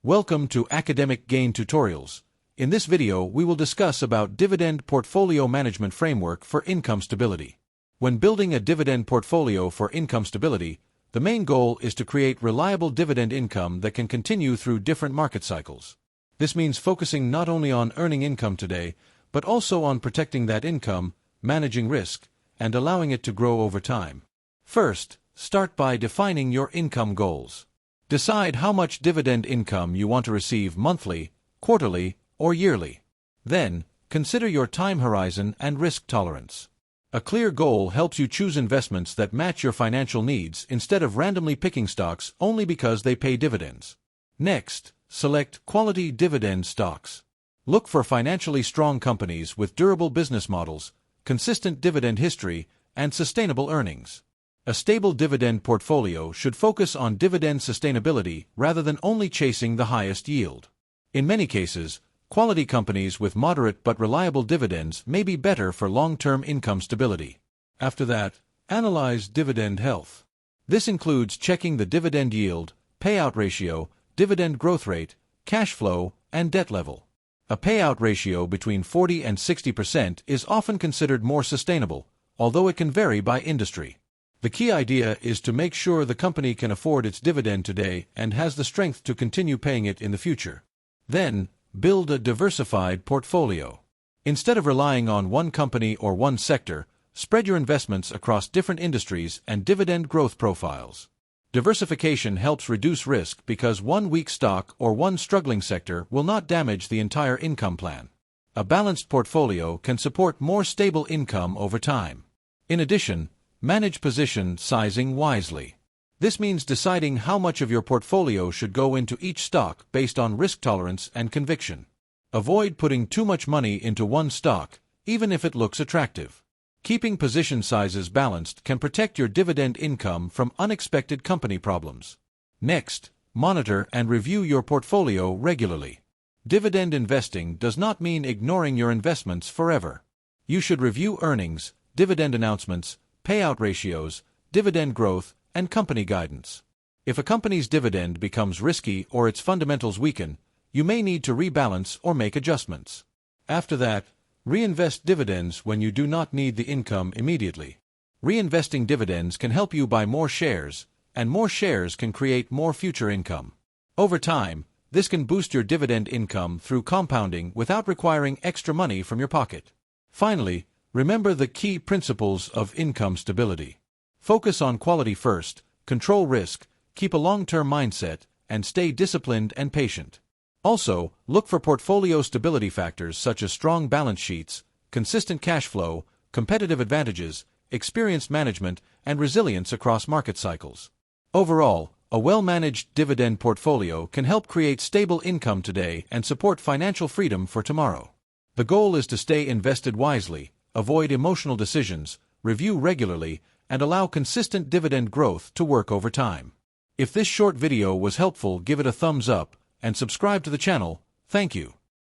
Welcome to Academic Gain Tutorials. In this video, we will discuss about Dividend Portfolio Management Framework for income stability. When building a dividend portfolio for income stability, the main goal is to create reliable dividend income that can continue through different market cycles. This means focusing not only on earning income today, but also on protecting that income, managing risk, and allowing it to grow over time. First, start by defining your income goals. Decide how much dividend income you want to receive monthly, quarterly, or yearly. Then, consider your time horizon and risk tolerance. A clear goal helps you choose investments that match your financial needs instead of randomly picking stocks only because they pay dividends. Next, select quality dividend stocks. Look for financially strong companies with durable business models, consistent dividend history, and sustainable earnings. A stable dividend portfolio should focus on dividend sustainability rather than only chasing the highest yield. In many cases, quality companies with moderate but reliable dividends may be better for long-term income stability. After that, analyze dividend health. This includes checking the dividend yield, payout ratio, dividend growth rate, cash flow, and debt level. A payout ratio between 40 and 60% is often considered more sustainable, although it can vary by industry. The key idea is to make sure the company can afford its dividend today and has the strength to continue paying it in the future. Then, build a diversified portfolio. Instead of relying on one company or one sector, spread your investments across different industries and dividend growth profiles. Diversification helps reduce risk because one weak stock or one struggling sector will not damage the entire income plan. A balanced portfolio can support more stable income over time. In addition, manage position sizing wisely. This means deciding how much of your portfolio should go into each stock based on risk tolerance and conviction. Avoid putting too much money into one stock, even if it looks attractive. Keeping position sizes balanced can protect your dividend income from unexpected company problems. Next, monitor and review your portfolio regularly. Dividend investing does not mean ignoring your investments forever. You should review earnings, dividend announcements, payout ratios, dividend growth, and company guidance. If a company's dividend becomes risky or its fundamentals weaken, you may need to rebalance or make adjustments. After that, reinvest dividends when you do not need the income immediately. Reinvesting dividends can help you buy more shares, and more shares can create more future income. Over time, this can boost your dividend income through compounding without requiring extra money from your pocket. Finally, remember the key principles of income stability. Focus on quality first, control risk, keep a long-term mindset, and stay disciplined and patient. Also, look for portfolio stability factors such as strong balance sheets, consistent cash flow, competitive advantages, experienced management, and resilience across market cycles. Overall, a well-managed dividend portfolio can help create stable income today and support financial freedom for tomorrow. The goal is to stay invested wisely, avoid emotional decisions, review regularly, and allow consistent dividend growth to work over time. If this short video was helpful, give it a thumbs up and subscribe to the channel. Thank you.